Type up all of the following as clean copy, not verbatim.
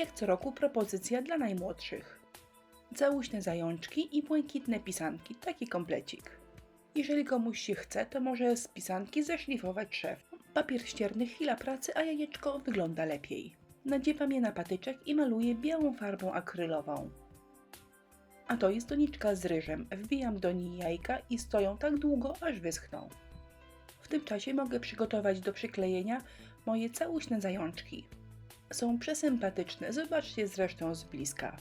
Jak co roku propozycja dla najmłodszych. Całuśne zajączki i błękitne pisanki, taki komplecik. Jeżeli komuś się chce, to może z pisanki zeszlifować szef. Papier ścierny chwila pracy, a jajeczko wygląda lepiej. Nadziewam je na patyczek i maluję białą farbą akrylową. A to jest doniczka z ryżem. Wbijam do niej jajka i stoją tak długo, aż wyschną. W tym czasie mogę przygotować do przyklejenia moje całuśne zajączki. Są przesympatyczne, zobaczcie zresztą z bliska.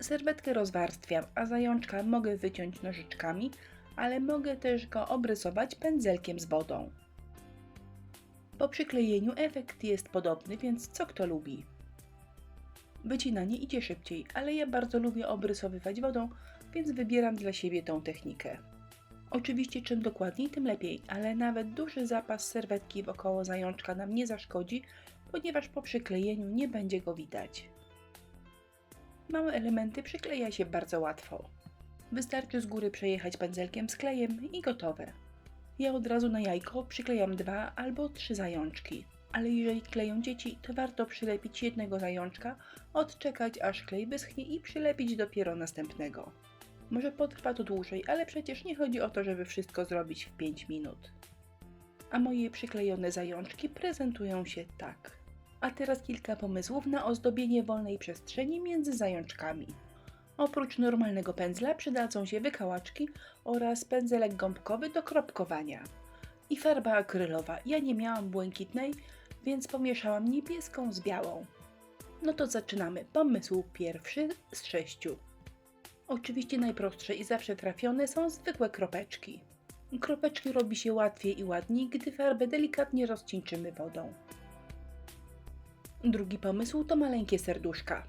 Serwetkę rozwarstwiam, a zajączka mogę wyciąć nożyczkami, ale mogę też go obrysować pędzelkiem z wodą. Po przyklejeniu efekt jest podobny, więc co kto lubi. Wycinanie idzie szybciej, ale ja bardzo lubię obrysowywać wodą, więc wybieram dla siebie tą technikę. Oczywiście czym dokładniej, tym lepiej, ale nawet duży zapas serwetki wokoło zajączka nam nie zaszkodzi, ponieważ po przyklejeniu nie będzie go widać. Małe elementy przykleja się bardzo łatwo. Wystarczy z góry przejechać pędzelkiem z klejem i gotowe. Ja od razu na jajko przyklejam 2 albo 3 zajączki, ale jeżeli kleją dzieci, to warto przylepić jednego zajączka, odczekać aż klej wyschnie i przylepić dopiero następnego. Może potrwa to dłużej, ale przecież nie chodzi o to, żeby wszystko zrobić w 5 minut. A moje przyklejone zajączki prezentują się tak. A teraz kilka pomysłów na ozdobienie wolnej przestrzeni między zajączkami. Oprócz normalnego pędzla przydadzą się wykałaczki oraz pędzelek gąbkowy do kropkowania. I farba akrylowa. Ja nie miałam błękitnej, więc pomieszałam niebieską z białą. No to zaczynamy. Pomysł pierwszy z 6. Oczywiście najprostsze i zawsze trafione są zwykłe kropeczki. Kropeczki robi się łatwiej i ładniej, gdy farbę delikatnie rozcieńczymy wodą. Drugi pomysł to maleńkie serduszka.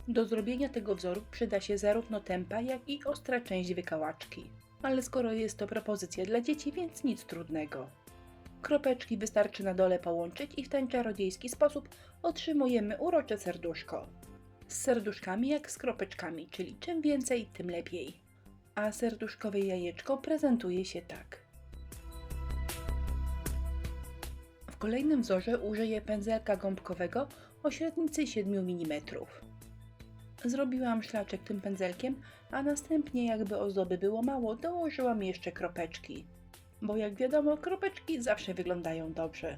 Do zrobienia tego wzoru przyda się zarówno tępa, jak i ostra część wykałaczki. Ale skoro jest to propozycja dla dzieci, więc nic trudnego. Kropeczki wystarczy na dole połączyć i w ten czarodziejski sposób otrzymujemy urocze serduszko. Z serduszkami jak z kropeczkami, czyli czym więcej, tym lepiej. A serduszkowe jajeczko prezentuje się tak. W kolejnym wzorze użyję pędzelka gąbkowego o średnicy 7 mm. Zrobiłam szlaczek tym pędzelkiem, a następnie, jakby ozdoby było mało, dołożyłam jeszcze kropeczki. Bo jak wiadomo, kropeczki zawsze wyglądają dobrze.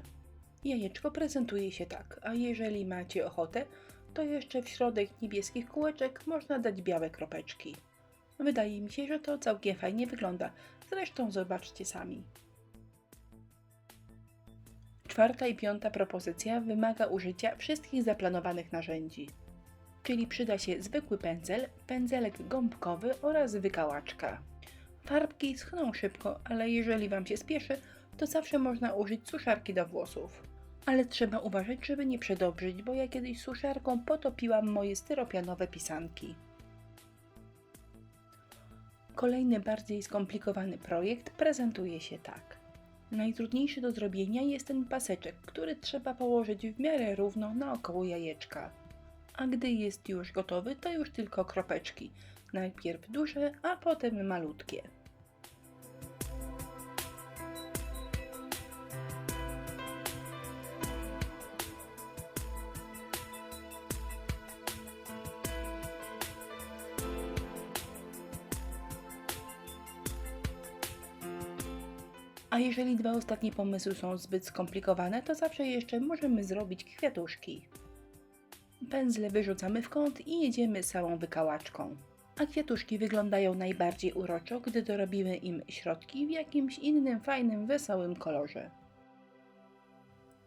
Jajeczko prezentuje się tak, a jeżeli macie ochotę, to jeszcze w środek niebieskich kółeczek można dać białe kropeczki. Wydaje mi się, że to całkiem fajnie wygląda, zresztą zobaczcie sami. Czwarta i piąta propozycja wymaga użycia wszystkich zaplanowanych narzędzi. Czyli przyda się zwykły pędzel, pędzelek gąbkowy oraz wykałaczka. Farbki schną szybko, ale jeżeli Wam się spieszy, to zawsze można użyć suszarki do włosów. Ale trzeba uważać, żeby nie przedobrzyć, bo ja kiedyś suszarką potopiłam moje styropianowe pisanki. Kolejny bardziej skomplikowany projekt prezentuje się tak. Najtrudniejszy do zrobienia jest ten paseczek, który trzeba położyć w miarę równo naokoło jajeczka. A gdy jest już gotowy, to już tylko kropeczki. Najpierw duże, a potem malutkie. A jeżeli dwa ostatnie pomysły są zbyt skomplikowane, to zawsze jeszcze możemy zrobić kwiatuszki. Pędzle wyrzucamy w kąt i jedziemy całą wykałaczką. A kwiatuszki wyglądają najbardziej uroczo, gdy dorobimy im środki w jakimś innym fajnym, wesołym kolorze.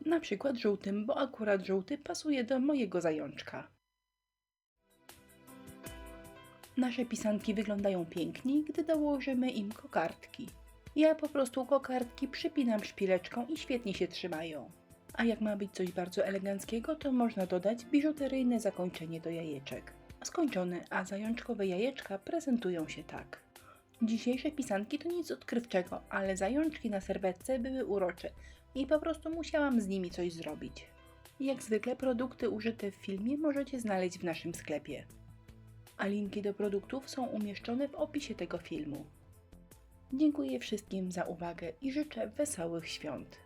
Na przykład żółtym, bo akurat żółty pasuje do mojego zajączka. Nasze pisanki wyglądają piękniej, gdy dołożymy im kokardki. Ja po prostu kokardki przypinam szpileczką i świetnie się trzymają. A jak ma być coś bardzo eleganckiego, to można dodać biżuteryjne zakończenie do jajeczek. Skończone, a zajączkowe jajeczka prezentują się tak. Dzisiejsze pisanki to nic odkrywczego, ale zajączki na serwetce były urocze i po prostu musiałam z nimi coś zrobić. Jak zwykle produkty użyte w filmie możecie znaleźć w naszym sklepie. A linki do produktów są umieszczone w opisie tego filmu. Dziękuję wszystkim za uwagę i życzę wesołych świąt.